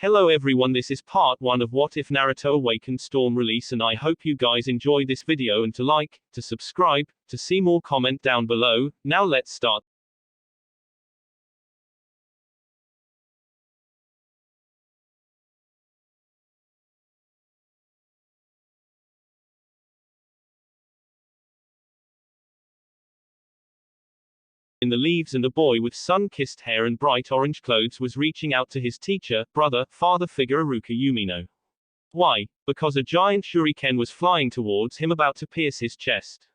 Hello everyone, this is part 1 of What If Naruto Awakened Storm release, and I hope you guys enjoy this video and to like, to subscribe, to see more, comment down below. Now let's start. In the leaves, and a boy with sun-kissed hair and bright orange clothes was reaching out to his teacher, brother, father figure Iruka Umino. Why? Because a giant shuriken was flying towards him, about to pierce his chest.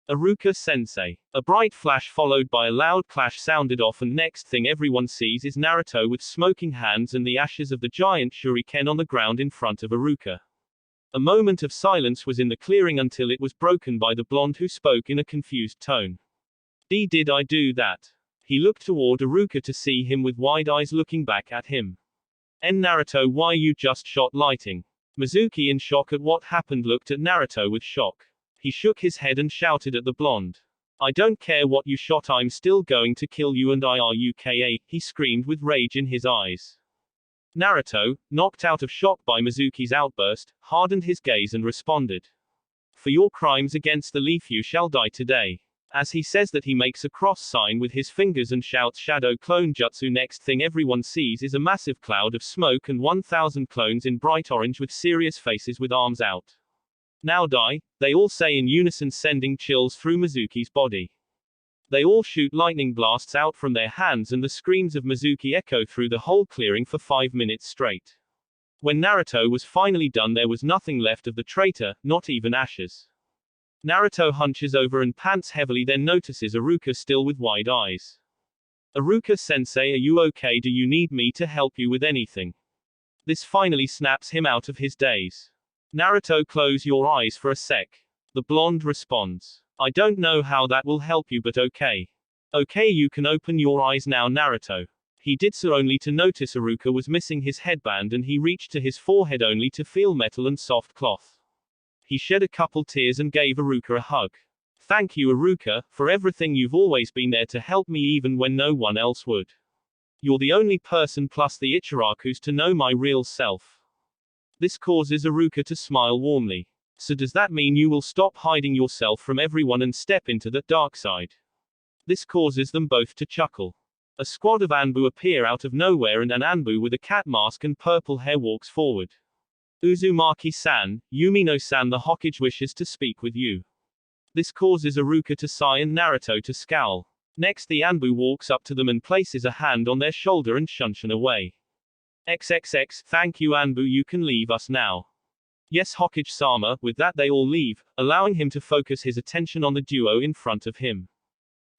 Iruka-sensei. A bright flash followed by a loud clash sounded off, and next thing everyone sees is Naruto with smoking hands and the ashes of the giant shuriken on the ground in front of Iruka. A moment of silence was in the clearing until it was broken by the blonde, who spoke in a confused tone. Did I do that? He looked toward Iruka to see him with wide eyes looking back at him. Naruto, why you just shot lighting? Mizuki, in shock at what happened, looked at Naruto with shock. He shook his head and shouted at the blonde. I don't care what you shot, I'm still going to kill you, and Iruka, he screamed with rage in his eyes. Naruto, knocked out of shock by Mizuki's outburst, hardened his gaze and responded. For your crimes against the leaf you shall die today. As he says that, he makes a cross sign with his fingers and shouts shadow clone jutsu. Next thing everyone sees is a massive cloud of smoke and 1,000 clones in bright orange with serious faces with arms out. Now die, they all say in unison, sending chills through Mizuki's body. They all shoot lightning blasts out from their hands, and the screams of Mizuki echo through the whole clearing for 5 minutes straight. When Naruto was finally done, there was nothing left of the traitor, not even ashes. Naruto hunches over and pants heavily, then notices Iruka still with wide eyes. Iruka-sensei, are you okay? Do you need me to help you with anything? This finally snaps him out of his daze. Naruto, close your eyes for a sec. The blonde responds. I don't know how that will help you, but okay. Okay, you can open your eyes now, Naruto. He did so only to notice Iruka was missing his headband, and he reached to his forehead only to feel metal and soft cloth. He shed a couple tears and gave Iruka a hug. Thank you, Iruka, for everything. You've always been there to help me even when no one else would. You're the only person plus the Ichirakus to know my real self. This causes Iruka to smile warmly. So does that mean you will stop hiding yourself from everyone and step into the dark side? This causes them both to chuckle. A squad of Anbu appear out of nowhere, and an Anbu with a cat mask and purple hair walks forward. Uzumaki-san, Umino-san, the Hokage wishes to speak with you. This causes Iruka to sigh and Naruto to scowl. Next, the Anbu walks up to them and places a hand on their shoulder and shunshin away. XXX, thank you Anbu, you can leave us now. Yes, Hokage-sama. With that they all leave, allowing him to focus his attention on the duo in front of him.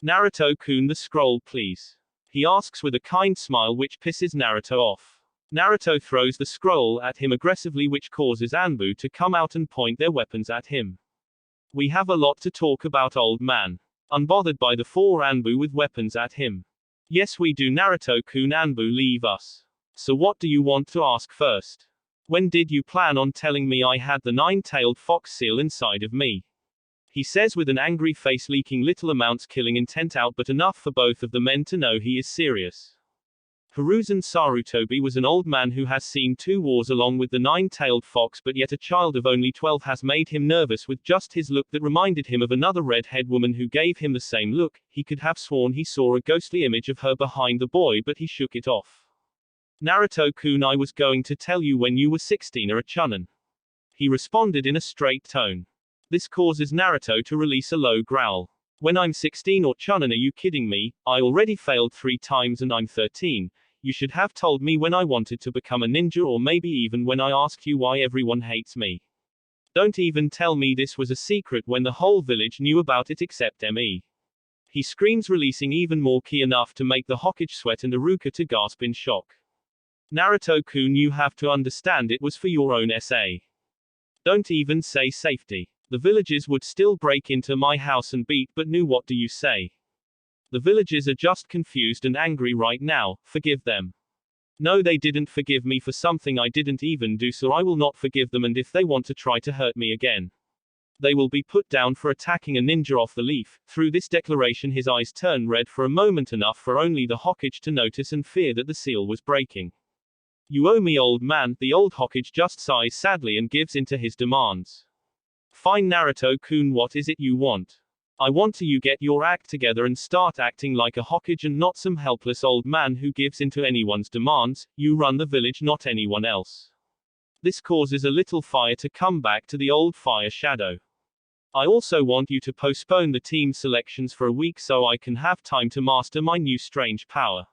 Naruto-kun, the scroll please. He asks with a kind smile, which pisses Naruto off. Naruto throws the scroll at him aggressively, which causes Anbu to come out and point their weapons at him. We have a lot to talk about, old man. Unbothered by the 4 Anbu with weapons at him. Yes we do, Naruto-kun. Anbu, leave us. So what do you want to ask first? When did you plan on telling me I had the 9-tailed fox seal inside of me? He says with an angry face, leaking little amounts, killing intent out, but enough for both of the men to know he is serious. Hiruzen Sarutobi was an old man who has seen 2 wars along with the 9-tailed fox, but yet a child of only 12 has made him nervous with just his look that reminded him of another red-haired woman who gave him the same look. He could have sworn he saw a ghostly image of her behind the boy, but he shook it off. Naruto-kun, I was going to tell you when you were 16 or a chunin. He responded in a straight tone. This causes Naruto to release a low growl. When I'm 16 or chunin, are you kidding me? I already failed 3 times and I'm 13. You should have told me when I wanted to become a ninja, or maybe even when I asked you why everyone hates me. Don't even tell me this was a secret when the whole village knew about it except me. He screams, releasing even more ki, enough to make the Hokage sweat and Iruka to gasp in shock. Naruto-kun, you have to understand it was for your own SA. Don't even say safety. The villagers would still break into my house and beat, but knew what do you say? The villagers are just confused and angry right now. Forgive them. No, they didn't forgive me for something I didn't even do, so I will not forgive them, and if they want to try to hurt me again, they will be put down for attacking a ninja off the leaf. Through this declaration his eyes turn red for a moment, enough for only the Hokage to notice and fear that the seal was breaking. You owe me, old man. The old Hokage just sighs sadly and gives in to his demands. Fine, Naruto-kun, what is it you want? I want you get your act together and start acting like a Hokage and not some helpless old man who gives in to anyone's demands. You run the village, not anyone else. This causes a little fire to come back to the old fire shadow. I also want you to postpone the team selections for a week so I can have time to master my new strange power.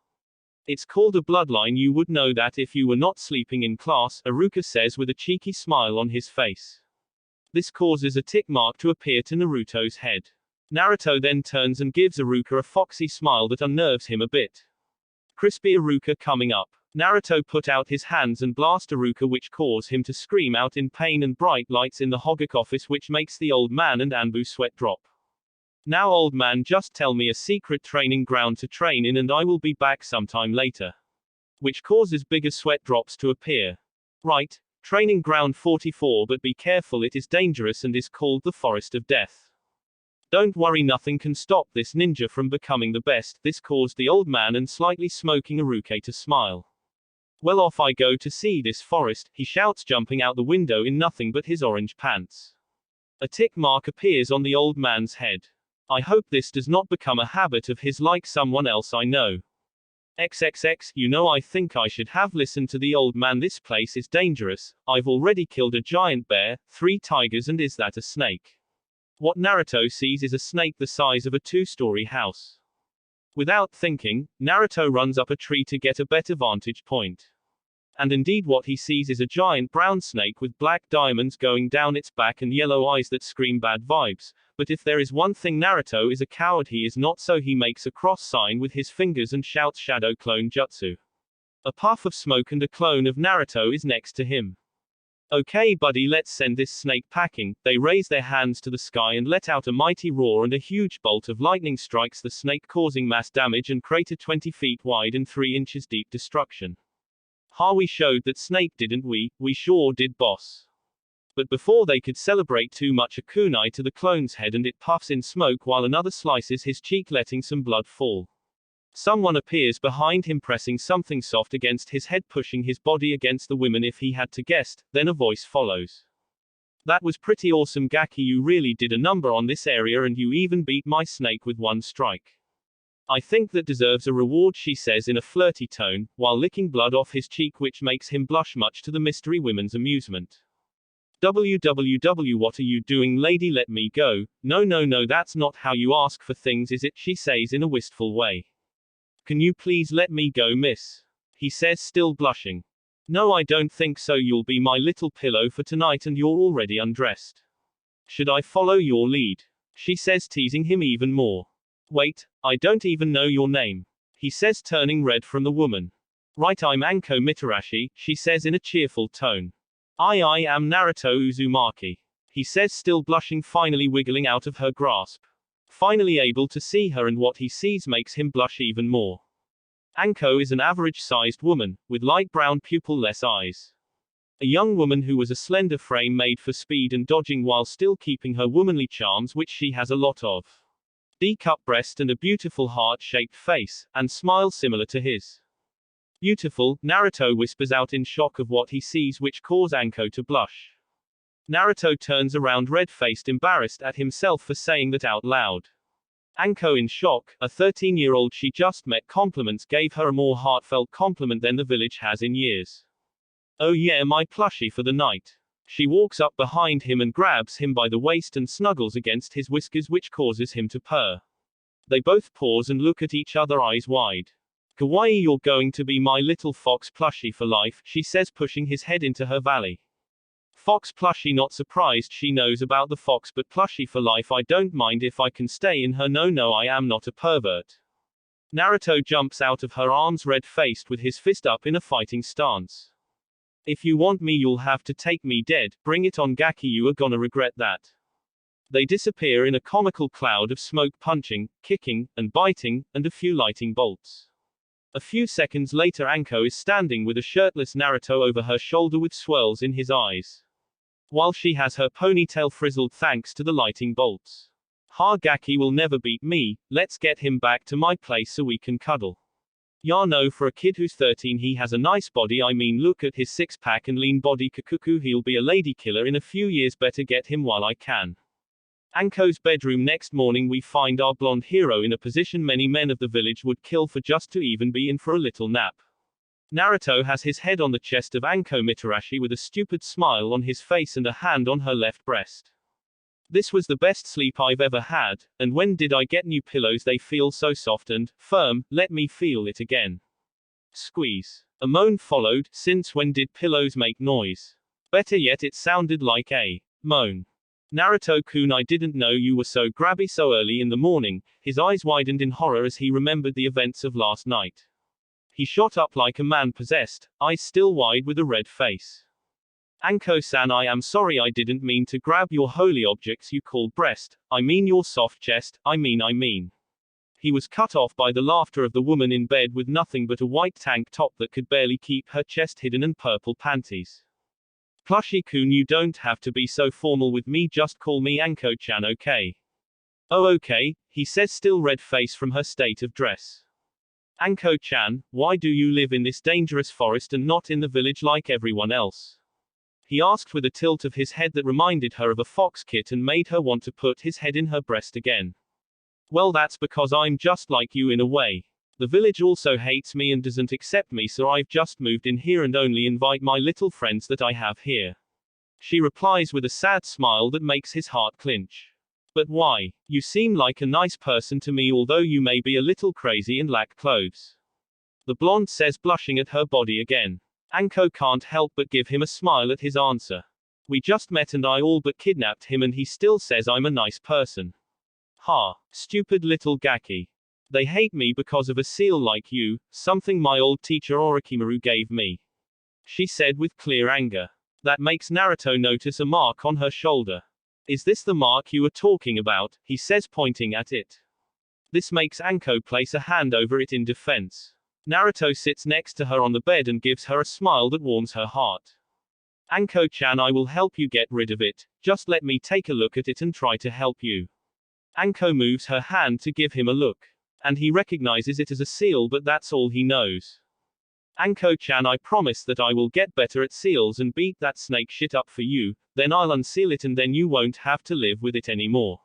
It's called a bloodline. You would know that if you were not sleeping in class, Iruka says with a cheeky smile on his face. This causes a tick mark to appear to Naruto's head. Naruto then turns and gives Iruka a foxy smile that unnerves him a bit. Crispy Iruka coming up. Naruto put out his hands and blast Iruka, which cause him to scream out in pain, and bright lights in the Hokage office which makes the old man and Anbu sweat drop. Now, old man, just tell me a secret training ground to train in and I will be back sometime later. Which causes bigger sweat drops to appear. Right, training ground 44, but be careful, it is dangerous and is called the Forest of Death. Don't worry, nothing can stop this ninja from becoming the best. This caused the old man and slightly smoking Iruka to smile. Well, off I go to see this forest, he shouts, jumping out the window in nothing but his orange pants. A tick mark appears on the old man's head. I hope this does not become a habit of his like someone else I know. XXX, you know, I think I should have listened to the old man. This place is dangerous. I've already killed a giant bear, 3 tigers, and is that a snake? What Naruto sees is a snake the size of a 2-story house. Without thinking, Naruto runs up a tree to get a better vantage point. And indeed what he sees is a giant brown snake with black diamonds going down its back and yellow eyes that scream bad vibes. But if there is one thing, Naruto is a coward, he is not, so he makes a cross sign with his fingers and shouts shadow clone jutsu. A puff of smoke and a clone of Naruto is next to him. Okay buddy, let's send this snake packing. They raise their hands to the sky and let out a mighty roar, and a huge bolt of lightning strikes the snake, causing mass damage and crater 20 feet wide and 3 inches deep destruction. Ha, we showed that snake, didn't we? We sure did, boss. But before they could celebrate too much, a kunai to the clone's head and it puffs in smoke while another slices his cheek, letting some blood fall. Someone appears behind him, pressing something soft against his head, pushing his body against the women if he had to guess. Then a voice follows. That was pretty awesome, Gaki, you really did a number on this area and you even beat my snake with 1 strike. I think that deserves a reward, she says in a flirty tone, while licking blood off his cheek, which makes him blush, much to the mystery women's amusement. WWW, what are you doing, lady? Let me go. No, that's not how you ask for things, is it? She says in a wistful way. Can you please let me go, miss? He says, still blushing. No, I don't think so. You'll be my little pillow for tonight and you're already undressed. Should I follow your lead? She says, teasing him even more. Wait, I don't even know your name. He says, turning red from the woman. Right, I'm Anko Mitarashi, she says in a cheerful tone. I am Naruto Uzumaki. He says, still blushing, finally wiggling out of her grasp. Finally able to see her, and what he sees makes him blush even more. Anko is an average-sized woman, with light brown pupil-less eyes. A young woman who was a slender frame made for speed and dodging while still keeping her womanly charms, which she has a lot of. D-cup breast and a beautiful heart-shaped face, and smile similar to his. Beautiful, Naruto whispers out in shock of what he sees, which cause Anko to blush. Naruto turns around red-faced, embarrassed at himself for saying that out loud. Anko in shock, a 13-year-old she just met compliments, gave her a more heartfelt compliment than the village has in years. Oh yeah, my plushie for the night. She walks up behind him and grabs him by the waist and snuggles against his whiskers, which causes him to purr. They both pause and look at each other, eyes wide. Kawaii, you're going to be my little fox plushie for life, she says, pushing his head into her valley. Fox plushie, not surprised she knows about the fox, but plushie for life, I don't mind if I can stay in her. No, I am not a pervert. Naruto jumps out of her arms, red-faced, with his fist up in a fighting stance. If you want me, you'll have to take me dead. Bring it on, Gaki, you are gonna regret that. They disappear in a comical cloud of smoke, punching, kicking, and biting, and a few lightning bolts. A few seconds later, Anko is standing with a shirtless Naruto over her shoulder with swirls in his eyes, while she has her ponytail frizzled thanks to the lighting bolts. Ha, Gaki will never beat me, let's get him back to my place so we can cuddle. Ya no, for a kid who's 13 he has a nice body. I mean look at his six-pack and lean body. Kakuku, he'll be a lady killer in a few years. Better get him while I can. Anko's bedroom. Next morning we find our blonde hero in a position many men of the village would kill for just to even be in for a little nap. Naruto has his head on the chest of Anko Mitarashi with a stupid smile on his face and a hand on her left breast. This was the best sleep I've ever had, and when did I get new pillows? They feel so soft and firm. Let me feel it again. Squeeze. A moan followed. Since when did pillows make noise? Better yet, it sounded like a moan. Naruto-kun, I didn't know you were so grabby so early in the morning. His eyes widened in horror as he remembered the events of last night. He shot up like a man possessed, eyes still wide with a red face. Anko-san, I am sorry, I didn't mean to grab your holy objects you call breast. I mean your soft chest. I mean. He was cut off by the laughter of the woman in bed with nothing but a white tank top that could barely keep her chest hidden and purple panties. Plushie-kun, you don't have to be so formal with me, just call me Anko-chan, okay? Oh okay, he says, still red face from her state of dress. Anko-chan, why do you live in this dangerous forest and not in the village like everyone else? He asked with a tilt of his head that reminded her of a fox kit and made her want to put his head in her breast again. Well, that's because I'm just like you in a way. The village also hates me and doesn't accept me, so I've just moved in here and only invite my little friends that I have here. She replies with a sad smile that makes his heart clinch. But why? You seem like a nice person to me, although you may be a little crazy and lack clothes. The blonde says, blushing at her body again. Anko can't help but give him a smile at his answer. We just met and I all but kidnapped him and he still says I'm a nice person. Ha. Stupid little Gaki. They hate me because of a seal like you, something my old teacher Orochimaru gave me. She said with clear anger. That makes Naruto notice a mark on her shoulder. Is this the mark you were talking about? He says, pointing at it. This makes Anko place a hand over it in defense. Naruto sits next to her on the bed and gives her a smile that warms her heart. Anko-chan, I will help you get rid of it, just let me take a look at it and try to help you. Anko moves her hand to give him a look. And he recognizes it as a seal, but that's all he knows. Anko-chan, I promise that I will get better at seals and beat that snake shit up for you, then I'll unseal it and then you won't have to live with it anymore.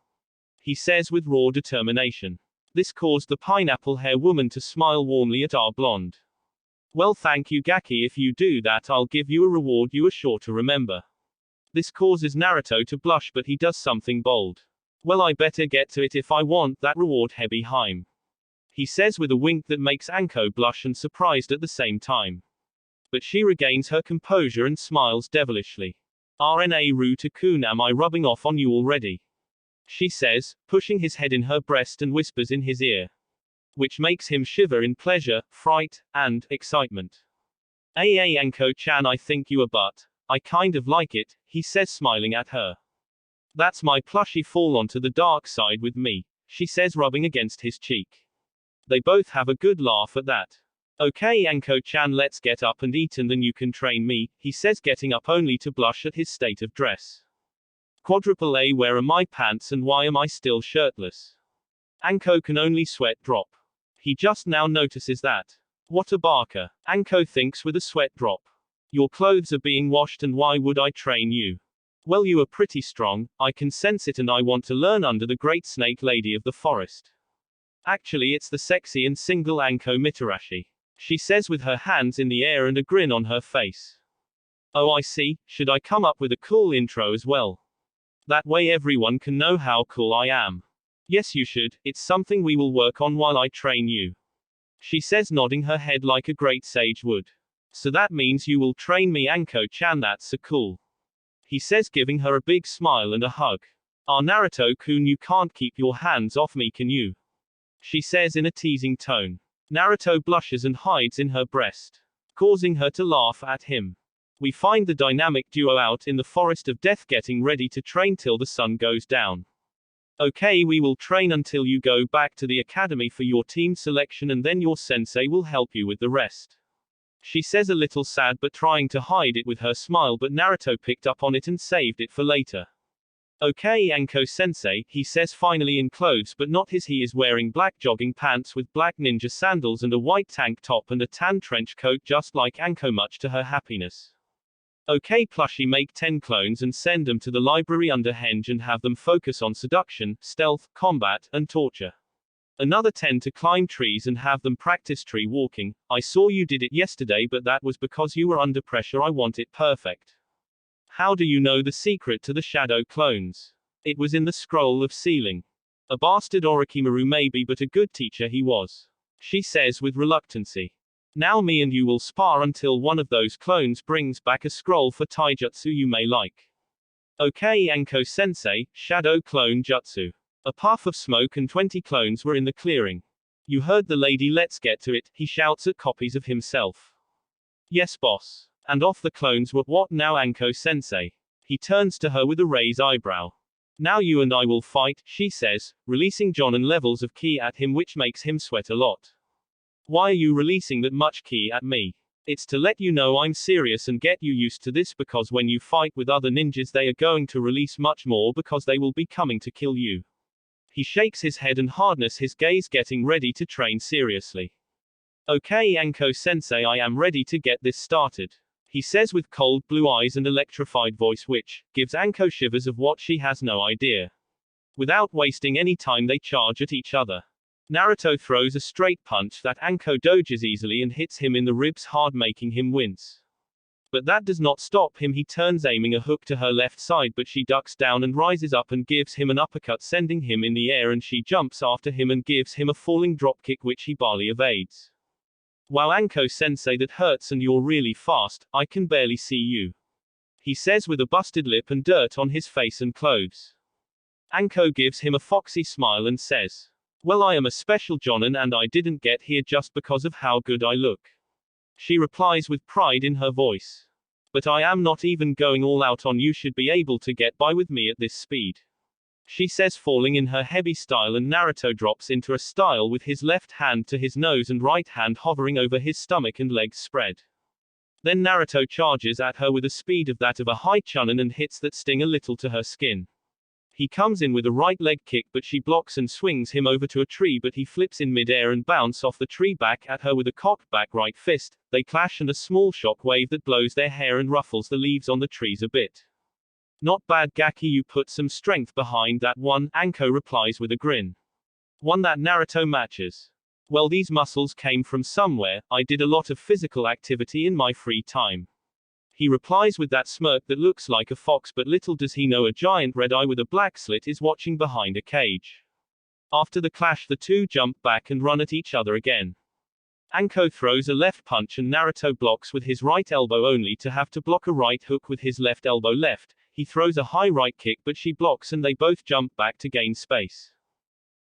He says with raw determination. This caused the pineapple hair woman to smile warmly at our blonde. Well, thank you Gaki, if you do that I'll give you a reward you are sure to remember. This causes Naruto to blush, but he does something bold. Well, I better get to it if I want that reward, Hebi Heim. He says with a wink that makes Anko blush and surprised at the same time. But she regains her composure and smiles devilishly. Naruto-kun, am I rubbing off on you already? She says, pushing his head in her breast and whispers in his ear. Which makes him shiver in pleasure, fright, and excitement. Anko-chan, I think you are, but I kind of like it, he says, smiling at her. That's my plushie, fall onto the dark side with me, she says, rubbing against his cheek. They both have a good laugh at that. Okay Anko-chan, let's get up and eat and then you can train me, he says, getting up only to blush at his state of dress. Quadruple A, where are my pants and why am I still shirtless? Anko can only sweat drop. He just now notices that. What a barker. Anko thinks with a sweat drop. Your clothes are being washed and why would I train you? Well, you are pretty strong, I can sense it and I want to learn under the great snake lady of the forest. Actually, it's the sexy and single Anko Mitarashi. She says with her hands in the air and a grin on her face. Oh, I see, should I come up with a cool intro as well? That way everyone can know how cool I am. Yes, you should, it's something we will work on while I train you. She says, nodding her head like a great sage would. So that means you will train me, Anko-chan, that's so cool. He says, giving her a big smile and a hug. Naruto-kun, you can't keep your hands off me, can you? She says in a teasing tone. Naruto blushes and hides in her breast, causing her to laugh at him. We find the dynamic duo out in the forest of death getting ready to train till the sun goes down. Okay, we will train until you go back to the academy for your team selection and then your sensei will help you with the rest. She says, a little sad but trying to hide it with her smile, but Naruto picked up on it and saved it for later. Okay, Anko-sensei, he says finally in clothes but not his. He is wearing black jogging pants with black ninja sandals and a white tank top and a tan trench coat just like Anko, much to her happiness. Okay, plushie, make 10 clones and send them to the library under Henge and have them focus on seduction, stealth, combat, and torture. Another 10 to climb trees and have them practice tree walking. I saw you did it yesterday but that was because you were under pressure. I want it perfect. How do you know the secret to the shadow clones? It was in the scroll of sealing. A bastard Orochimaru maybe, but a good teacher he was. She says with reluctancy. Now me and you will spar until one of those clones brings back a scroll for taijutsu you may like. Okay, Anko-sensei, shadow clone jutsu. A puff of smoke and 20 clones were in the clearing. You heard the lady, let's get to it, he shouts at copies of himself. Yes, boss. And off the clones were. What now, Anko-sensei? He turns to her with a raised eyebrow. Now you and I will fight, she says, releasing Jonin levels of ki at him which makes him sweat a lot. Why are you releasing that much ki at me? It's to let you know I'm serious and get you used to this, because when you fight with other ninjas they are going to release much more because they will be coming to kill you. He shakes his head and hardens his gaze, getting ready to train seriously. Okay, Anko-sensei, I am ready to get this started. He says with cold blue eyes and electrified voice which gives Anko shivers of what she has no idea. Without wasting any time they charge at each other. Naruto throws a straight punch that Anko dodges easily and hits him in the ribs hard, making him wince. But that does not stop him. He turns, aiming a hook to her left side, but she ducks down and rises up and gives him an uppercut, sending him in the air, and she jumps after him and gives him a falling dropkick which he barely evades. Wow, Anko-sensei, that hurts and you're really fast, I can barely see you. He says with a busted lip and dirt on his face and clothes. Anko gives him a foxy smile and says, well, I am a special Jonin and I didn't get here just because of how good I look. She replies with pride in her voice. But I am not even going all out on you, should be able to get by with me at this speed. She says, falling in her heavy style, and Naruto drops into a style with his left hand to his nose and right hand hovering over his stomach and legs spread. Then Naruto charges at her with a speed of that of a high chunin and hits that sting a little to her skin. He comes in with a right leg kick, but she blocks and swings him over to a tree, but he flips in midair and bounce off the tree back at her with a cocked back right fist. They clash and a small shock wave that blows their hair and ruffles the leaves on the trees a bit. Not bad, Gaki, you put some strength behind that one, Anko replies with a grin. One that Naruto matches. Well, these muscles came from somewhere, I did a lot of physical activity in my free time. He replies with that smirk that looks like a fox, but little does he know a giant red eye with a black slit is watching behind a cage. After the clash the two jump back and run at each other again. Anko throws a left punch and Naruto blocks with his right elbow, only to have to block a right hook with his left elbow left. He throws a high right kick but she blocks and they both jump back to gain space.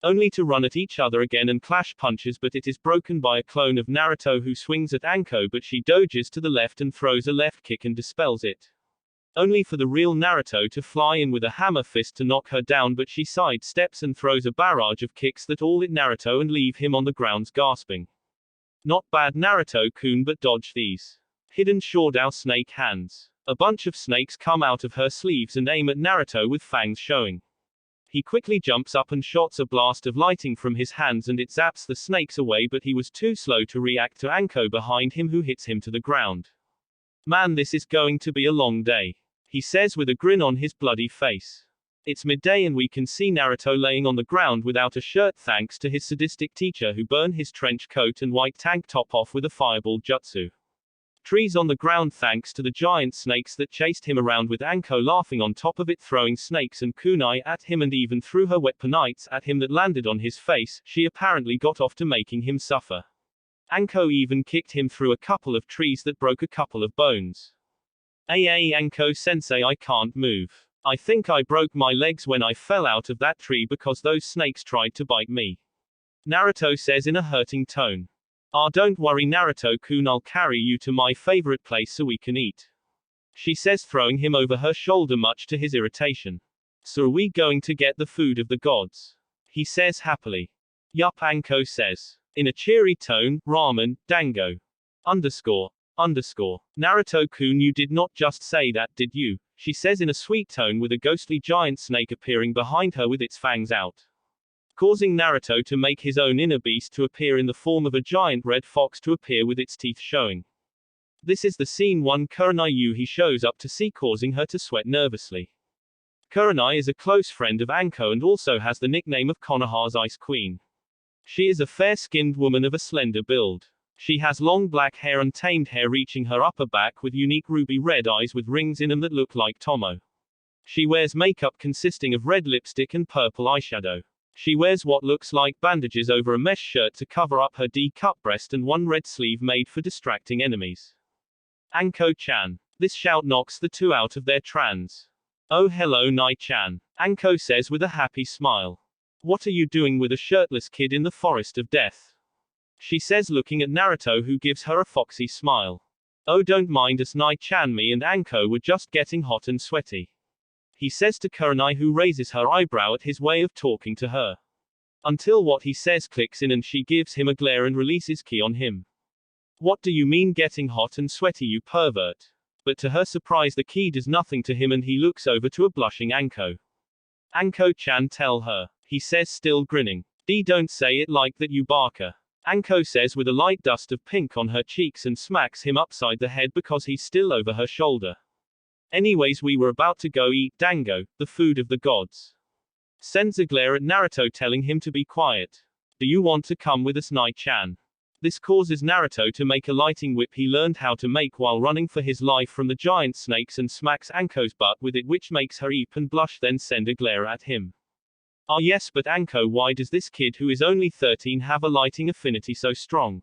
Only to run at each other again and clash punches, but it is broken by a clone of Naruto who swings at Anko, but she dodges to the left and throws a left kick and dispels it. Only for the real Naruto to fly in with a hammer fist to knock her down, but she sidesteps and throws a barrage of kicks that all hit Naruto and leave him on the ground gasping. Not bad, Naruto-kun, but dodge these. Hidden Shordao snake hands. A bunch of snakes come out of her sleeves and aim at Naruto with fangs showing. He quickly jumps up and shots a blast of lightning from his hands and it zaps the snakes away, but he was too slow to react to Anko behind him, who hits him to the ground. Man, this is going to be a long day, he says with a grin on his bloody face. It's midday and we can see Naruto laying on the ground without a shirt thanks to his sadistic teacher who burned his trench coat and white tank top off with a fireball jutsu. Trees on the ground thanks to the giant snakes that chased him around, with Anko laughing on top of it, throwing snakes and kunai at him and even threw her wet panites at him that landed on his face. She apparently got off to making him suffer. Anko even kicked him through a couple of trees that broke a couple of bones. Anko-sensei, I can't move. I think I broke my legs when I fell out of that tree because those snakes tried to bite me. Naruto says in a hurting tone. Ah, don't worry Naruto-kun, I'll carry you to my favorite place so we can eat. She says, throwing him over her shoulder much to his irritation. So are we going to get the food of the gods? He says happily. Yup, Anko says. In a cheery tone, ramen, dango. Underscore. Naruto-kun, you did not just say that, did you? she says in a sweet tone with a ghostly giant snake appearing behind her with its fangs out, causing Naruto to make his own inner beast to appear in the form of a giant red fox to appear with its teeth showing. This is the scene one Kurenai Yuhi shows up to see, causing her to sweat nervously. Kurenai is a close friend of Anko and also has the nickname of Konoha's Ice Queen. She is a fair-skinned woman of a slender build. She has long black hair, untamed hair reaching her upper back with unique ruby red eyes with rings in them that look like Tomo. She wears makeup consisting of red lipstick and purple eyeshadow. She wears what looks like bandages over a mesh shirt to cover up her D-cup breast and one red sleeve made for distracting enemies. Anko-chan. This shout knocks the two out of their trance. Oh hello Nai-chan. Anko says with a happy smile. What are you doing with a shirtless kid in the forest of death? She says looking at Naruto, who gives her a foxy smile. Oh don't mind us Nai-chan, me and Anko were just getting hot and sweaty. He says to Kurenai, who raises her eyebrow at his way of talking to her. Until what he says clicks in and she gives him a glare and releases ki on him. What do you mean getting hot and sweaty, you pervert? But to her surprise the ki does nothing to him and he looks over to a blushing Anko. Anko-chan, tell her. He says still grinning. Don't say it like that, you barker. Anko says with a light dust of pink on her cheeks and smacks him upside the head because he's still over her shoulder. Anyways, we were about to go eat dango, the food of the gods. Sends a glare at Naruto telling him to be quiet. Do you want to come with us Nai-chan? This causes Naruto to make a lighting whip he learned how to make while running for his life from the giant snakes and smacks Anko's butt with it, which makes her eep and blush, then send a glare at him. Ah yes, but Anko, why does this kid who is only 13 have a lighting affinity so strong?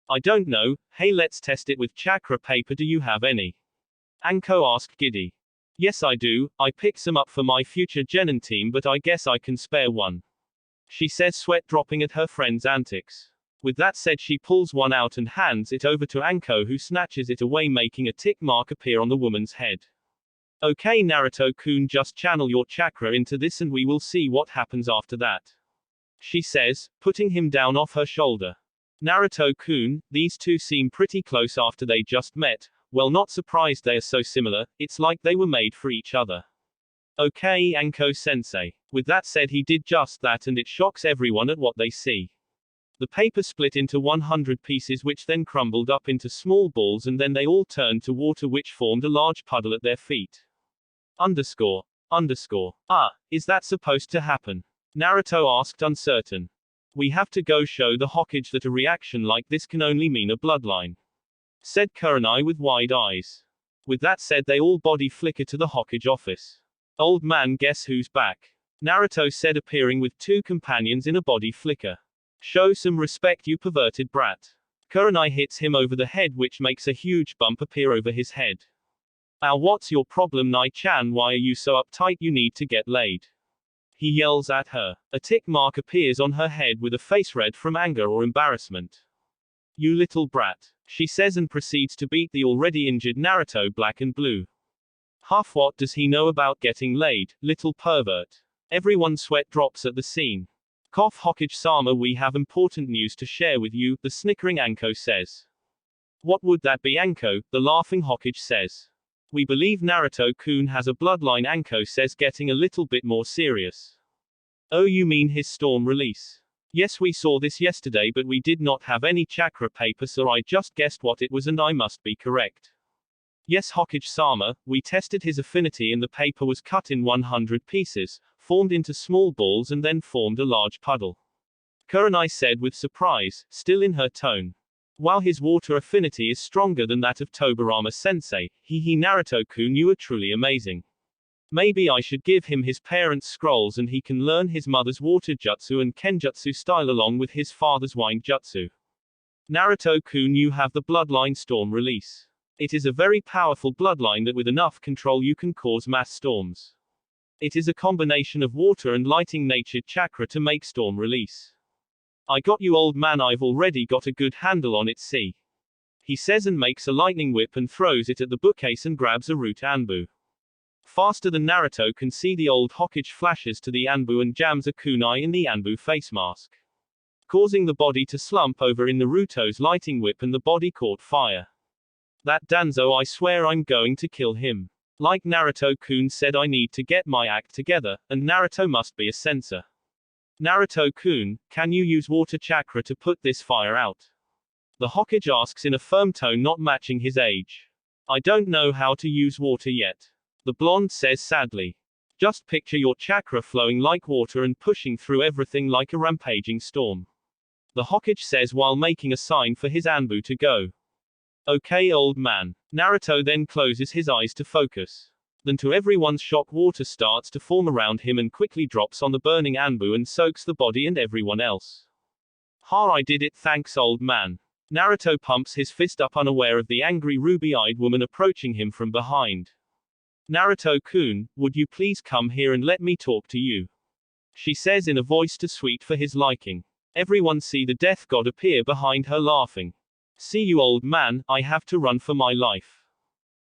I don't know. Hey, let's test it with chakra paper, do you have any? Anko asked giddy. Yes I do, I picked some up for my future Genin team, but I guess I can spare one. She says, sweat dropping at her friend's antics. With that said, she pulls one out and hands it over to Anko, who snatches it away, making a tick mark appear on the woman's head. Okay Naruto-kun, just channel your chakra into this and we will see what happens after that. She says, putting him down off her shoulder. Naruto-kun, these two seem pretty close after they just met. Well, not surprised they are so similar, it's like they were made for each other. Okay Anko-sensei. With that said, he did just that and it shocks everyone at what they see. The paper split into 100 pieces which then crumbled up into small balls and then they all turned to water which formed a large puddle at their feet. Underscore. Ah, is that supposed to happen? Naruto asked, uncertain. We have to go show the Hokage that a reaction like this can only mean a bloodline, said Kurenai with wide eyes. With that said, they all body flicker to the Hokage office. Old man, guess who's back? Naruto said, appearing with two companions in a body flicker. Show some respect, you perverted brat. Kurenai hits him over the head, which makes a huge bump appear over his head. Ow, what's your problem Nai-chan, why are you so uptight, you need to get laid? He yells at her. A tick mark appears on her head with a face red from anger or embarrassment. You little brat, she says and proceeds to beat the already injured Naruto black and blue. Huff, what does he know about getting laid, little pervert? Everyone sweat drops at the scene. Cough, Hokage-sama, we have important news to share with you, the snickering Anko says. What would that be Anko? The laughing Hokage says. We believe Naruto-kun has a bloodline, Anko says, getting a little bit more serious. Oh, you mean his storm release? Yes, we saw this yesterday, but we did not have any chakra paper, so I just guessed what it was and I must be correct. Yes, Hokage-sama, we tested his affinity and the paper was cut in 100 pieces, formed into small balls and then formed a large puddle. Kurenai said with surprise, still in her tone. While his water affinity is stronger than that of Tobirama-sensei, Naruto-kun, you are truly amazing. Maybe I should give him his parents' scrolls and he can learn his mother's water jutsu and kenjutsu style along with his father's wind jutsu. Naruto-kun, you have the bloodline storm release. It is a very powerful bloodline that with enough control you can cause mass storms. It is a combination of water and lighting natured chakra to make storm release. I got you, old man, I've already got a good handle on it, see. He says and makes a lightning whip and throws it at the bookcase and grabs a root anbu. Faster than Naruto can see, the old Hokage flashes to the anbu and jams a kunai in the anbu face mask, causing the body to slump over in Naruto's lighting whip and the body caught fire. That Danzo, I swear I'm going to kill him. Like Naruto-kun said, I need to get my act together, and Naruto must be a censor. Naruto-kun, can you use water chakra to put this fire out? The Hokage asks in a firm tone not matching his age. I don't know how to use water yet. The blonde says sadly. Just picture your chakra flowing like water and pushing through everything like a rampaging storm. The Hokage says while making a sign for his Anbu to go. Okay, old man. Naruto then closes his eyes to focus. Then to everyone's shock, water starts to form around him and quickly drops on the burning Anbu and soaks the body and everyone else. Ha, I did it, thanks old man. Naruto pumps his fist up, unaware of the angry ruby-eyed woman approaching him from behind. Naruto-kun, would you please come here and let me talk to you? She says in a voice too sweet for his liking. Everyone see the death god appear behind her laughing. See you old man, I have to run for my life.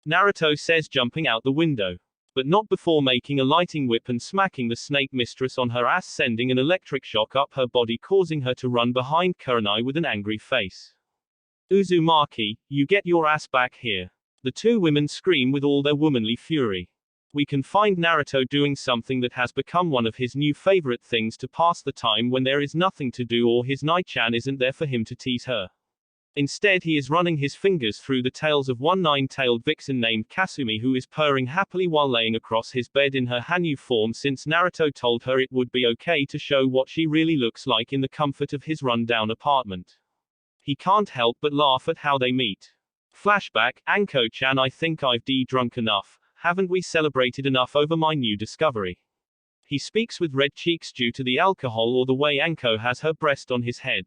Naruto says, jumping out the window. But not before making a lighting whip and smacking the snake mistress on her ass, sending an electric shock up her body, causing her to run behind Kurenai with an angry face. Uzumaki, you get your ass back here. The two women scream with all their womanly fury. We can find Naruto doing something that has become one of his new favorite things to pass the time when there is nothing to do or his Nai-chan isn't there for him to tease her. Instead, he is running his fingers through the tails of one nine-tailed vixen named Kasumi, who is purring happily while laying across his bed in her Hanyu form, since Naruto told her it would be okay to show what she really looks like in the comfort of his run-down apartment. He can't help but laugh at how they meet. Flashback, Anko-chan, I think I've drunk enough. Haven't we celebrated enough over my new discovery? He speaks with red cheeks due to the alcohol or the way Anko has her breast on his head.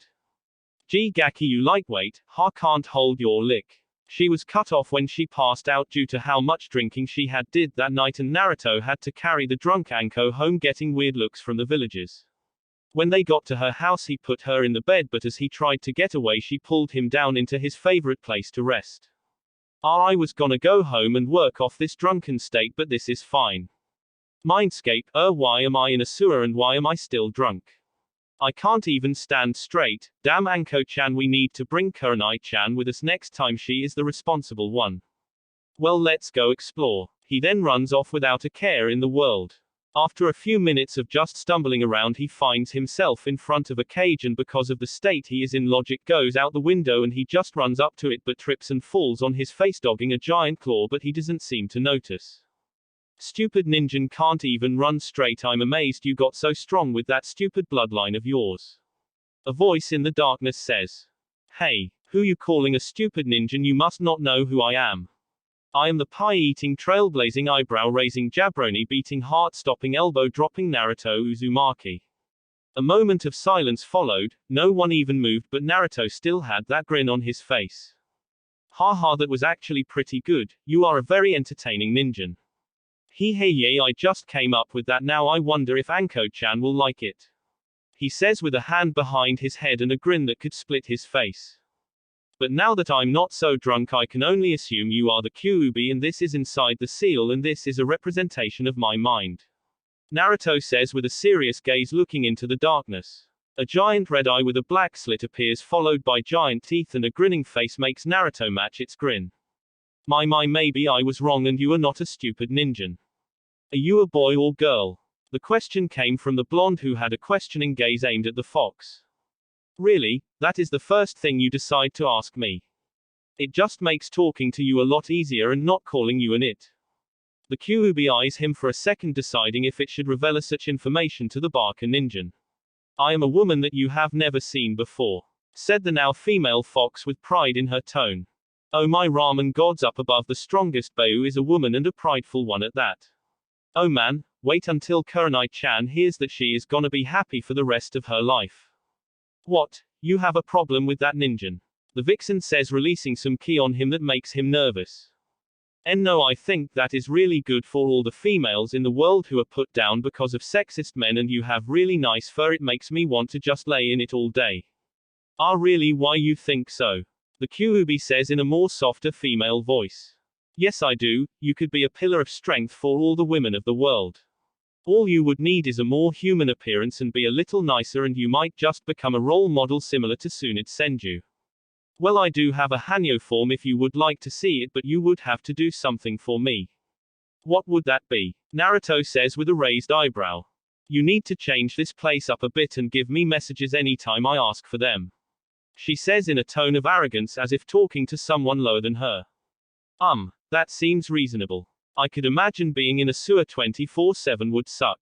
Gee Gaki, you lightweight, ha, can't hold your lick. She was cut off when she passed out due to how much drinking she had did that night, and Naruto had to carry the drunk Anko home, getting weird looks from the villagers. When they got to her house, he put her in the bed, but as he tried to get away, she pulled him down into his favorite place to rest. I was gonna go home and work off this drunken state, but this is fine. Mindscape, why am I in a sewer and why am I still drunk? I can't even stand straight. Damn Anko-chan, we need to bring Kurenai-chan with us next time, she is the responsible one. Well, let's go explore. He then runs off without a care in the world. After a few minutes of just stumbling around, he finds himself in front of a cage, and because of the state he is in, logic goes out the window and he just runs up to it but trips and falls on his face, dogging a giant claw, but he doesn't seem to notice. Stupid ninja can't even run straight. I'm amazed you got so strong with that stupid bloodline of yours. A voice in the darkness says. Hey, who you calling a stupid ninja? You must not know who I am. I am the pie-eating, trailblazing, eyebrow-raising, jabroni-beating, heart-stopping, elbow-dropping Naruto Uzumaki. A moment of silence followed. No one even moved, but Naruto still had that grin on his face. Haha, that was actually pretty good. You are a very entertaining ninja. Hey yay, I just came up with that. Now I wonder if Anko-chan will like it. He says with a hand behind his head and a grin that could split his face. But now that I'm not so drunk, I can only assume you are the Kyuubi, and this is inside the seal, and this is a representation of my mind. Naruto says with a serious gaze, looking into the darkness. A giant red eye with a black slit appears, followed by giant teeth, and a grinning face makes Naruto match its grin. My, maybe I was wrong and you are not a stupid ninja. Are you a boy or girl? The question came from the blonde, who had a questioning gaze aimed at the fox. Really? That is the first thing you decide to ask me? It just makes talking to you a lot easier and not calling you an it. The Kyuubi eyes him for a second, deciding if it should reveal such information to the Barker ninja. I am a woman that you have never seen before, said the now female fox with pride in her tone. Oh my ramen gods, up above the strongest Bau is a woman, and a prideful one at that. Oh man, wait until Kurenai-chan hears that. She is gonna be happy for the rest of her life. What? You have a problem with that ninja? The vixen says, releasing some ki on him that makes him nervous. And no, I think that is really good for all the females in the world who are put down because of sexist men, and you have really nice fur. It makes me want to just lay in it all day. Ah, really? Why you think so? The Kyuubi says in a more softer female voice. Yes, I do. You could be a pillar of strength for all the women of the world. All you would need is a more human appearance and be a little nicer, and you might just become a role model similar to Tsunade Senju. Well, I do have a Hanyo form if you would like to see it, but you would have to do something for me. What would that be? Naruto says with a raised eyebrow. You need to change this place up a bit and give me messages anytime I ask for them. She says in a tone of arrogance as if talking to someone lower than her. That seems reasonable. I could imagine being in a sewer 24/7 would suck.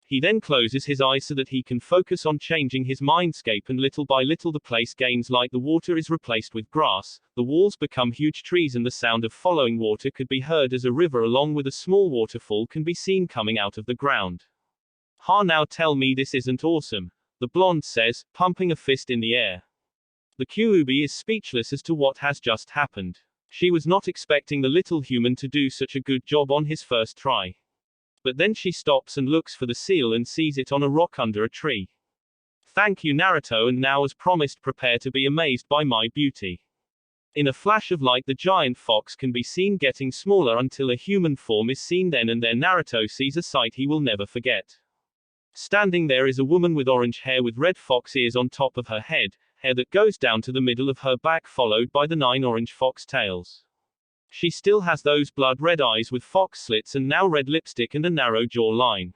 He then closes his eyes so that he can focus on changing his mindscape, and little by little the place gains light. The water is replaced with grass, the walls become huge trees, and the sound of following water could be heard as a river along with a small waterfall can be seen coming out of the ground. Ha, now tell me this isn't awesome, the blonde says, pumping a fist in the air. The Kyuubi is speechless as to what has just happened. She was not expecting the little human to do such a good job on his first try. But then she stops and looks for the seal and sees it on a rock under a tree. Thank you, Naruto, and now as promised prepare to be amazed by my beauty. In a flash of light the giant fox can be seen getting smaller until a human form is seen. Then and there Naruto sees a sight he will never forget. Standing there is a woman with orange hair with red fox ears on top of her head, hair that goes down to the middle of her back followed by the 9 orange fox tails. She still has those blood-red eyes with fox slits and now red lipstick and a narrow jawline.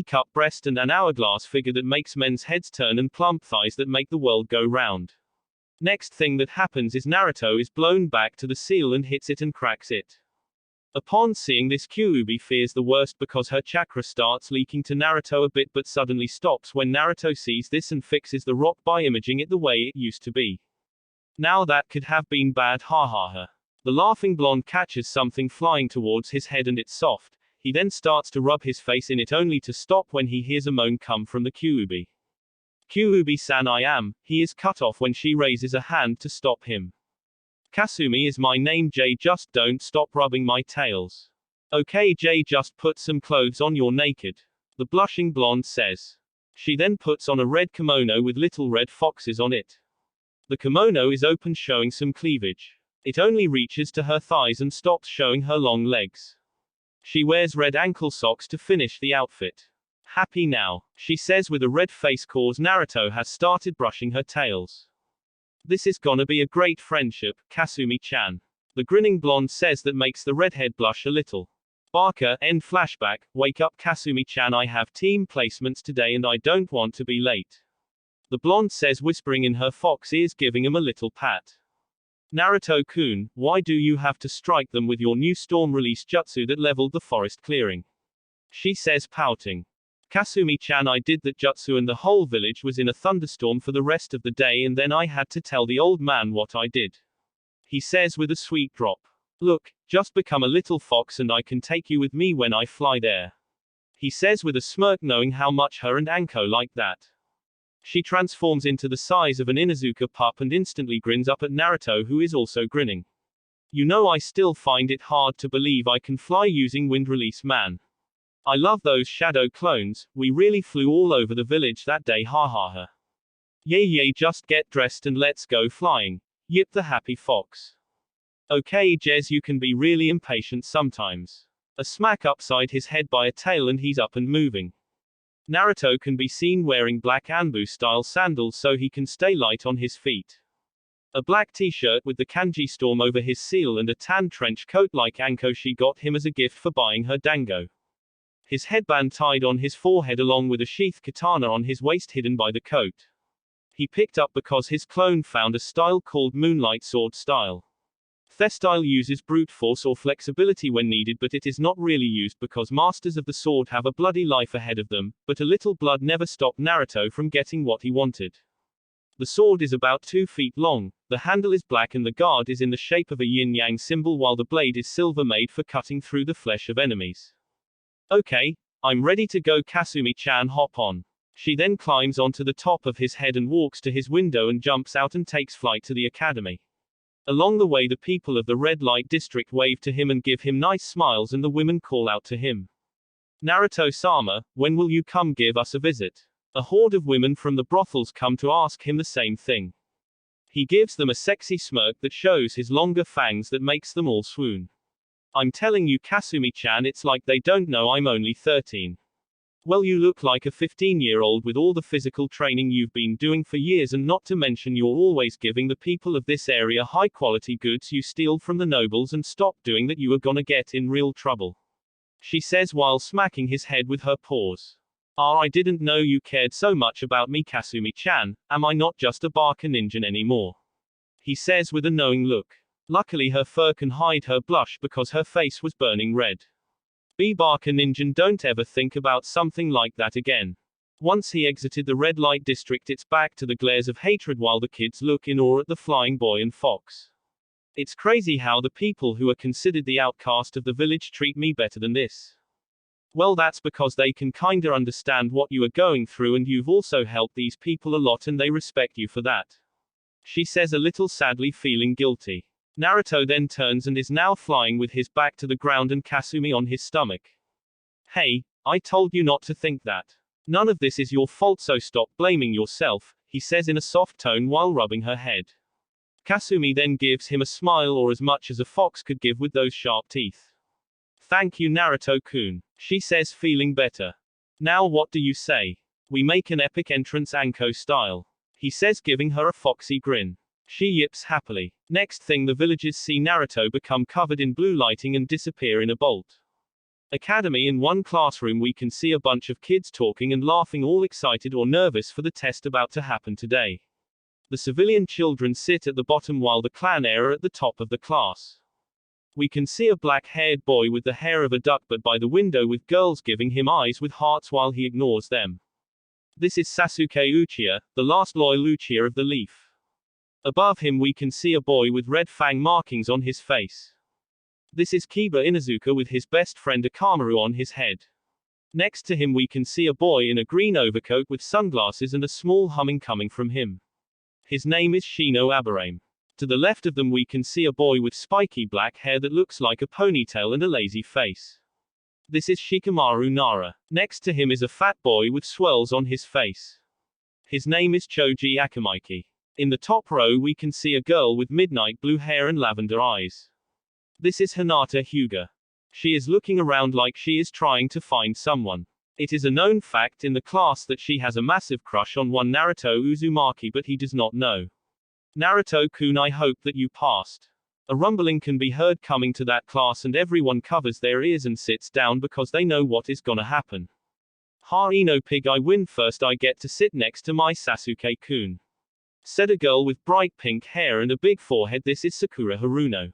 Cup breast and an hourglass figure that makes men's heads turn and plump thighs that make the world go round. Next thing that happens is Naruto is blown back to the seal and hits it and cracks it. Upon seeing this, Kyuubi fears the worst because her chakra starts leaking to Naruto a bit but suddenly stops when Naruto sees this and fixes the rock by imaging it the way it used to be. Now that could have been bad, ha ha ha. The laughing blonde catches something flying towards his head and it's soft. He then starts to rub his face in it only to stop when he hears a moan come from the Kyuubi. Kyuubi-san, he is cut off when she raises a hand to stop him. Kasumi is my name, Jay, just don't stop rubbing my tails. Okay Jay, just put some clothes on, you're naked. The blushing blonde says. She then puts on a red kimono with little red foxes on it. The kimono is open showing some cleavage. It only reaches to her thighs and stops showing her long legs. She wears red ankle socks to finish the outfit. Happy now, she says with a red face cause Naruto has started brushing her tails. This is gonna be a great friendship, Kasumi-chan. The grinning blonde says that makes the redhead blush a little. Barker, end flashback, wake up Kasumi-chan, I have team placements today and I don't want to be late. The blonde says, whispering in her fox ears, giving him a little pat. Naruto-kun, why do you have to strike them with your new storm release jutsu that leveled the forest clearing? She says, pouting. Kasumi-chan, I did that jutsu and the whole village was in a thunderstorm for the rest of the day and then I had to tell the old man what I did. He says with a sweet drop. Look, just become a little fox and I can take you with me when I fly there. He says with a smirk, knowing how much her and Anko like that. She transforms into the size of an Inuzuka pup and instantly grins up at Naruto, who is also grinning. You know, I still find it hard to believe I can fly using wind release, man. I love those shadow clones, we really flew all over the village that day, ha ha ha. Yay, just get dressed and let's go flying. Yip the happy fox. Okay Jez, you can be really impatient sometimes. A smack upside his head by a tail and he's up and moving. Naruto can be seen wearing black Anbu style sandals so he can stay light on his feet. A black t-shirt with the kanji storm over his seal and a tan trench coat like Anko she got him as a gift for buying her dango. His headband tied on his forehead along with a sheath katana on his waist hidden by the coat. He picked up because his clone found a style called Moonlight Sword style. Thestyle uses brute force or flexibility when needed, but it is not really used because masters of the sword have a bloody life ahead of them, but a little blood never stopped Naruto from getting what he wanted. The sword is about 2 feet long, the handle is black and the guard is in the shape of a yin-yang symbol while the blade is silver, made for cutting through the flesh of enemies. Okay, I'm ready to go, Kasumi-chan, hop on. She then climbs onto the top of his head and walks to his window and jumps out and takes flight to the academy. Along the way the people of the red light district wave to him and give him nice smiles and the women call out to him. Naruto-sama, when will you come give us a visit? A horde of women from the brothels come to ask him the same thing. He gives them a sexy smirk that shows his longer fangs that makes them all swoon. I'm telling you, Kasumi-chan, it's like they don't know I'm only 13. Well, you look like a 15-year-old with all the physical training you've been doing for years, and not to mention you're always giving the people of this area high-quality goods you steal from the nobles, and stop doing that, you are gonna get in real trouble. She says while smacking his head with her paws. Ah, I didn't know you cared so much about me, Kasumi-chan. Am I not just a Barker ninja anymore? He says with a knowing look. Luckily her fur can hide her blush because her face was burning red. Be Barker ninja, don't ever think about something like that again. Once he exited the red light district, it's back to the glares of hatred while the kids look in awe at the flying boy and fox. It's crazy how the people who are considered the outcast of the village treat me better than this. Well, that's because they can kinda understand what you are going through, and you've also helped these people a lot and they respect you for that. She says a little sadly, feeling guilty. Naruto then turns and is now flying with his back to the ground and Kasumi on his stomach. Hey, I told you not to think that. None of this is your fault, so stop blaming yourself, he says in a soft tone while rubbing her head. Kasumi then gives him a smile, or as much as a fox could give with those sharp teeth. Thank you, Naruto-kun, she says, feeling better. Now what do you say? We make an epic entrance Anko style, he says, giving her a foxy grin. She yips happily. Next thing, the villagers see Naruto become covered in blue lighting and disappear in a bolt. Academy. In one classroom we can see a bunch of kids talking and laughing, all excited or nervous for the test about to happen today. The civilian children sit at the bottom while the clan are at the top of the class. We can see a black-haired boy with the hair of a duck but by the window with girls giving him eyes with hearts while he ignores them. This is Sasuke Uchiha, the last loyal Uchiha of the Leaf. Above him we can see a boy with red fang markings on his face. This is Kiba Inuzuka with his best friend Akamaru on his head. Next to him we can see a boy in a green overcoat with sunglasses and a small humming coming from him. His name is Shino Aburame. To the left of them we can see a boy with spiky black hair that looks like a ponytail and a lazy face. This is Shikamaru Nara. Next to him is a fat boy with swirls on his face. His name is Choji Akamaiki. In the top row we can see a girl with midnight blue hair and lavender eyes. This is Hinata Hyuga. She is looking around like she is trying to find someone. It is a known fact in the class that she has a massive crush on one Naruto Uzumaki, but he does not know. Naruto-kun, I hope that you passed. A rumbling can be heard coming to that class and everyone covers their ears and sits down because they know what is gonna happen. Ha, Ino pig, I win first, I get to sit next to my Sasuke-kun. Said a girl with bright pink hair and a big forehead. This is Sakura Haruno.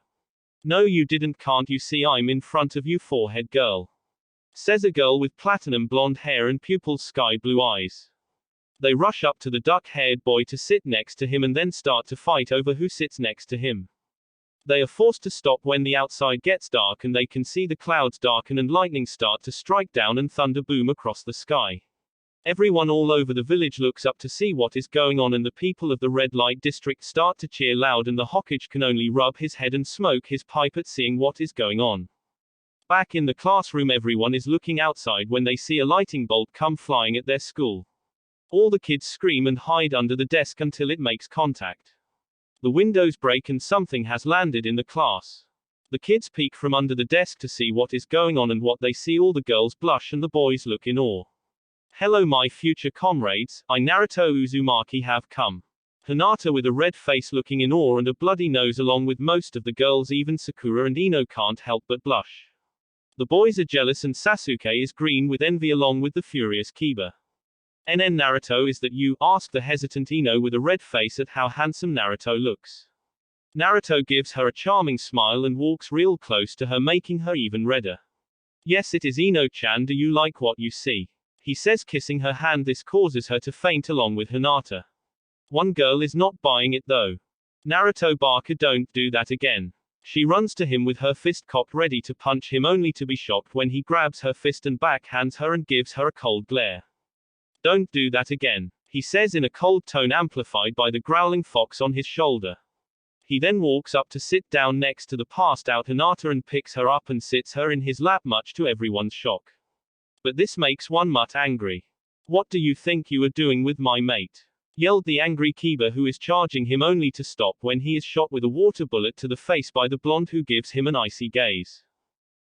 No you didn't, can't you see I'm in front of you, forehead girl? Says a girl with platinum blonde hair and pupils sky blue eyes. They rush up to the duck-haired boy to sit next to him and then start to fight over who sits next to him. They are forced to stop when the outside gets dark and they can see the clouds darken and lightning start to strike down and thunder boom across the sky. Everyone all over the village looks up to see what is going on, and the people of the red light district start to cheer loud, and the Hokage can only rub his head and smoke his pipe at seeing what is going on. Back in the classroom everyone is looking outside when they see a lightning bolt come flying at their school. All the kids scream and hide under the desk until it makes contact. The windows break and something has landed in the class. The kids peek from under the desk to see what is going on, and what they see, all the girls blush and the boys look in awe. Hello my future comrades, I Naruto Uzumaki have come. Hinata with a red face looking in awe and a bloody nose, along with most of the girls, even Sakura and Ino can't help but blush. The boys are jealous and Sasuke is green with envy along with the furious Kiba. NN Naruto, is that you? Asked the hesitant Ino with a red face at how handsome Naruto looks. Naruto gives her a charming smile and walks real close to her, making her even redder. Yes, it is Ino-chan, do you like what you see? He says, kissing her hand. This causes her to faint along with Hinata. One girl is not buying it though. Naruto Barker, don't do that again. She runs to him with her fist cocked ready to punch him, only to be shocked when he grabs her fist and backhands her and gives her a cold glare. Don't do that again, he says in a cold tone amplified by the growling fox on his shoulder. He then walks up to sit down next to the passed out Hinata and picks her up and sits her in his lap, much to everyone's shock. But this makes one mutt angry. What do you think you are doing with my mate? Yelled the angry Kiba, who is charging him, only to stop when he is shot with a water bullet to the face by the blonde, who gives him an icy gaze.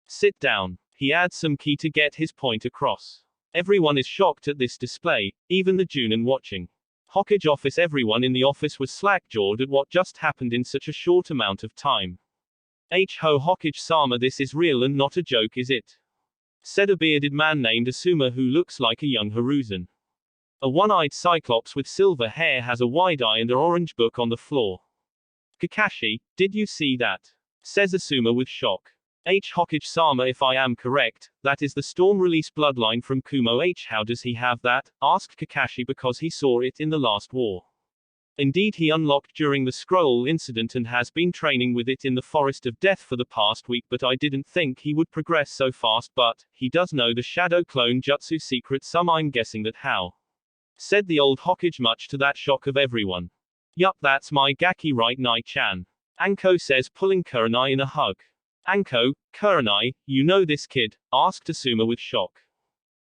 Sit down. He adds some key to get his point across. Everyone is shocked at this display, even the Junin watching. Hokage office. Everyone in the office was slack-jawed at what just happened in such a short amount of time. Hokage-sama, this is real and not a joke, is it? Said a bearded man named Asuma who looks like a young Hiruzen. A one-eyed cyclops with silver hair has a wide eye and an orange book on the floor. Kakashi, did you see that? Says Asuma with shock. Hokage-sama, if I am correct, that is the storm-release bloodline from Kumo. How does he have that? Asked Kakashi because he saw it in the last war. Indeed, he unlocked during the scroll incident and has been training with it in the Forest of Death for the past week, but I didn't think he would progress so fast, but he does know the Shadow Clone Jutsu secret. I'm guessing that how? Said the old Hokage, much to that shock of everyone. Yup, that's my Gaki right, Nai-chan. Anko says, pulling Kurenai in a hug. Anko, Kurenai, you know this kid? Asked Asuma with shock.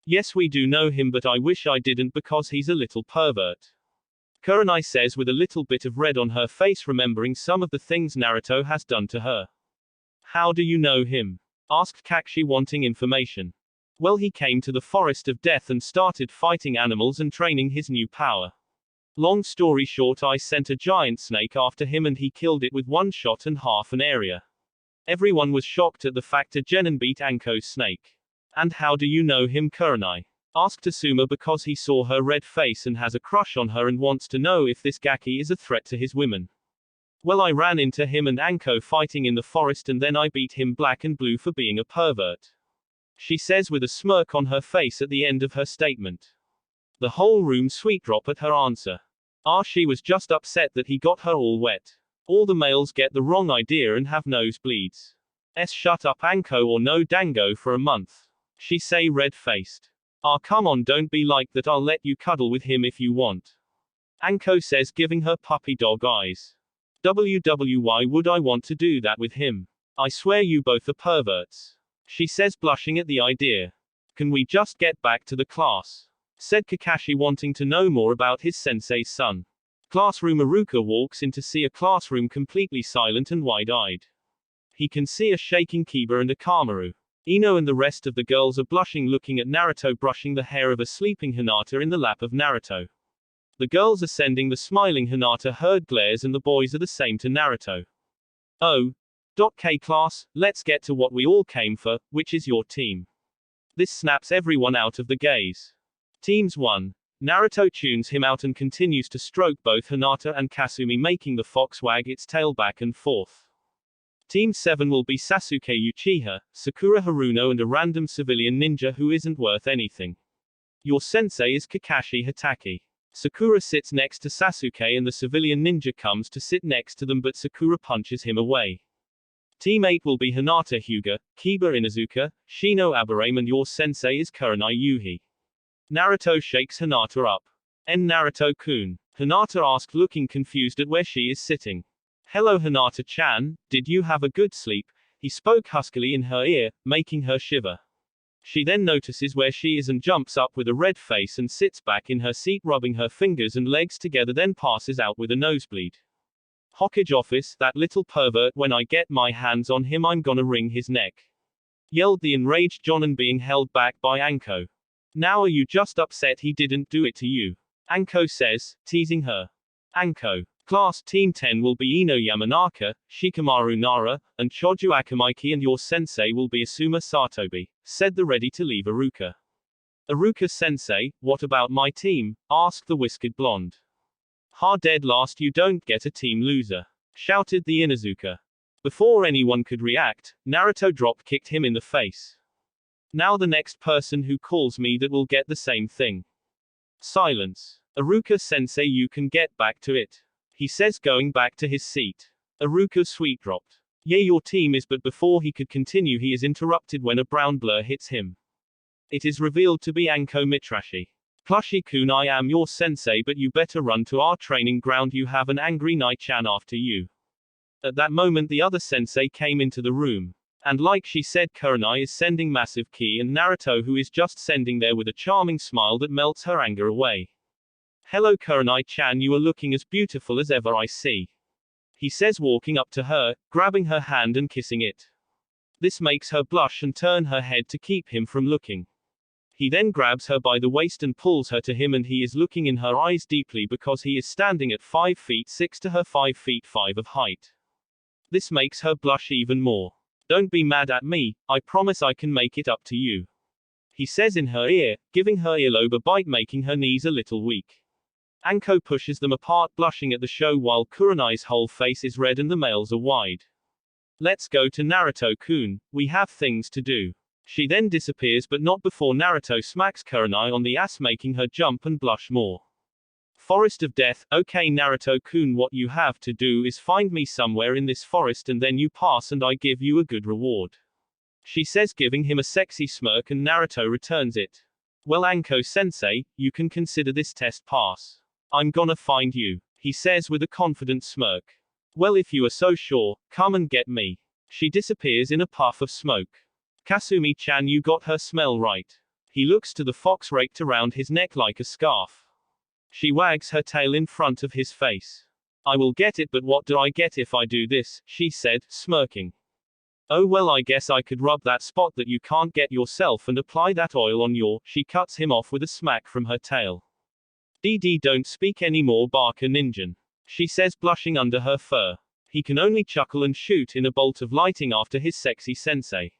Yes, we do know him, but I wish I didn't because he's a little pervert. Kurenai says with a little bit of red on her face, remembering some of the things Naruto has done to her. How do you know him? Asked Kakashi, wanting information. Well, he came to the Forest of Death and started fighting animals and training his new power. Long story short, I sent a giant snake after him and he killed it with one shot and half an area. Everyone was shocked at the fact a genin beat Anko's snake. And how do you know him, Kurenai? Asked Asuma because he saw her red face and has a crush on her and wants to know if this Gaki is a threat to his women. Well, I ran into him and Anko fighting in the forest and then I beat him black and blue for being a pervert. She says with a smirk on her face at the end of her statement. The whole room sweet drop at her answer. She was just upset that he got her all wet. All the males get the wrong idea and have nosebleeds. Shut up, Anko, or no dango for a month. She say, red-faced. Come on, don't be like that, I'll let you cuddle with him if you want. Anko says, giving her puppy dog eyes. Why would I want to do that with him? I swear you both are perverts. She says, blushing at the idea. Can we just get back to the class? Said Kakashi, wanting to know more about his sensei's son. Classroom. Iruka walks in to see a classroom completely silent and wide-eyed. He can see a shaking Kiba and a Kamaru. Ino and the rest of the girls are blushing, looking at Naruto brushing the hair of a sleeping Hinata in the lap of Naruto. The girls are sending the smiling Hinata herd glares and the boys are the same to Naruto. K class, let's get to what we all came for, which is your team. This snaps everyone out of the gaze. Teams 1. Naruto tunes him out and continues to stroke both Hinata and Kasumi, making the fox wag its tail back and forth. Team 7 will be Sasuke Uchiha, Sakura Haruno and a random civilian ninja who isn't worth anything. Your sensei is Kakashi Hatake. Sakura sits next to Sasuke and the civilian ninja comes to sit next to them, but Sakura punches him away. Team 8 will be Hinata Hyuga, Kiba Inuzuka, Shino Aburame and your sensei is Kurenai Yuhi. Naruto shakes Hinata up. Naruto-kun. Hinata asked, looking confused at where she is sitting. Hello Hinata-chan, did you have a good sleep? He spoke huskily in her ear, making her shiver. She then notices where she is and jumps up with a red face and sits back in her seat, rubbing her fingers and legs together, then passes out with a nosebleed. Hokage office, that little pervert, when I get my hands on him I'm gonna wring his neck. Yelled the enraged Jonin, being held back by Anko. Now are you just upset he didn't do it to you? Anko says, teasing her. Anko. Class. Team 10 will be Ino Yamanaka, Shikamaru Nara, and Choju Akamaiki and your sensei will be Asuma Satobi, said the ready-to-leave Iruka. Iruka-sensei, what about my team? Asked the whiskered blonde. Dead last, you don't get a team, loser. Shouted the Inuzuka. Before anyone could react, Naruto drop-kicked him in the face. Now the next person who calls me that will get the same thing. Silence. Iruka-sensei, you can get back to it. He says, going back to his seat. Iruka sweet dropped. Yeah, your team is, but before he could continue he is interrupted when a brown blur hits him. It is revealed to be Anko Mitrashi. Plushie-kun, I am your sensei, but you better run to our training ground, you have an angry Nai-chan after you. At that moment the other sensei came into the room. And like she said, Kurenai is sending massive ki and Naruto, who is just sending there with a charming smile that melts her anger away. Hello Kurenai-chan, you are looking as beautiful as ever, I see. He says, walking up to her, grabbing her hand and kissing it. This makes her blush and turn her head to keep him from looking. He then grabs her by the waist and pulls her to him, and he is looking in her eyes deeply because he is standing at 5 feet 6 to her 5 feet 5 of height. This makes her blush even more. Don't be mad at me, I promise I can make it up to you. He says in her ear, giving her earlobe a bite, making her knees a little weak. Anko pushes them apart, blushing at the show, while Kurenai's whole face is red and the males are wide. Let's go to Naruto-kun, we have things to do. She then disappears, but not before Naruto smacks Kurenai on the ass, making her jump and blush more. Forest of Death. Okay Naruto-kun, what you have to do is find me somewhere in this forest and then you pass and I give you a good reward. She says, giving him a sexy smirk, and Naruto returns it. Well Anko-sensei, you can consider this test pass. I'm gonna find you, he says with a confident smirk. Well if you are so sure, come and get me. She disappears in a puff of smoke. Kasumi-chan, you got her smell right. He looks to the fox raked around his neck like a scarf. She wags her tail in front of his face. I will get it, but what do I get if I do this, she said, smirking. Oh well, I guess I could rub that spot that you can't get yourself and apply that oil on your. She cuts him off with a smack from her tail. DD, don't speak anymore, Barker Ninjan. She says, blushing under her fur. He can only chuckle and shoot in a bolt of lighting after his sexy sensei.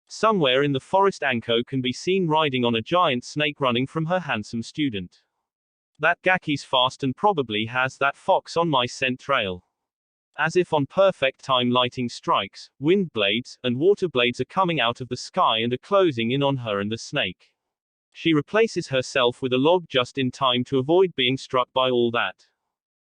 Somewhere in the forest, Anko can be seen riding on a giant snake, running from her handsome student. That Gaki's fast and probably has that fox on my scent trail. As if on perfect time, lightning strikes, wind blades, and water blades are coming out of the sky and are closing in on her and the snake. She replaces herself with a log just in time to avoid being struck by all that.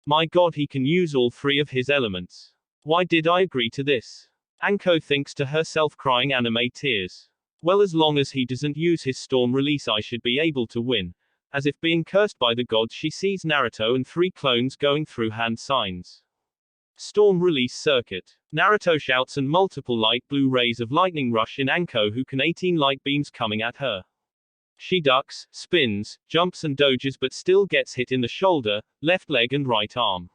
My god, he can use all three of his elements. Why did I agree to this? Anko thinks to herself, crying anime tears. Well, as long as he doesn't use his storm release, I should be able to win. As if being cursed by the gods, she sees Naruto and 3 clones going through hand signs. Storm release circuit. Naruto shouts and multiple light blue rays of lightning rush in Anko, who can 18 light beams coming at her. She ducks, spins, jumps and dodges, but still gets hit in the shoulder, left leg and right arm.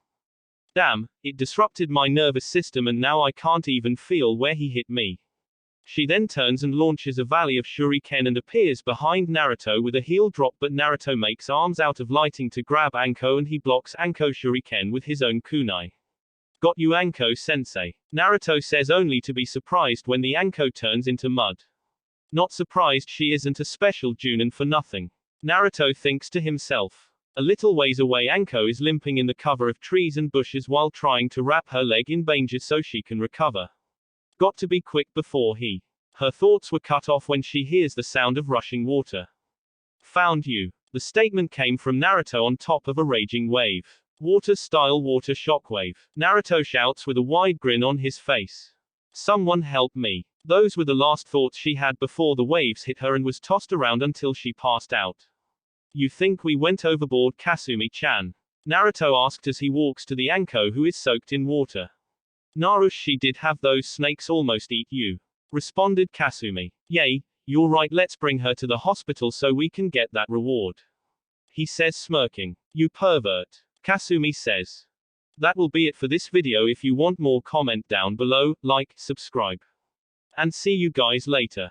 Damn, it disrupted my nervous system and now I can't even feel where he hit me. She then turns and launches a volley of shuriken and appears behind Naruto with a heel drop, but Naruto makes arms out of lighting to grab Anko and he blocks Anko shuriken with his own kunai. Got you Anko-sensei. Naruto says, only to be surprised when the Anko turns into mud. Not surprised she isn't a special Junin for nothing. Naruto thinks to himself. A little ways away, Anko is limping in the cover of trees and bushes while trying to wrap her leg in bandages so she can recover. Got to be quick before he. Her thoughts were cut off when she hears the sound of rushing water. Found you. The statement came from Naruto on top of a raging wave. Water-style water shockwave. Naruto shouts with a wide grin on his face. Someone help me. Those were the last thoughts she had before the waves hit her and was tossed around until she passed out. You think we went overboard, Kasumi-chan? Naruto asked as he walks to the Anko, who is soaked in water. Naruto, she did have those snakes almost eat you. Responded Kasumi. Yay, you're right, let's bring her to the hospital so we can get that reward. He says, smirking. You pervert. Kasumi says. That will be it for this video. If you want more, comment down below, like, subscribe. And see you guys later.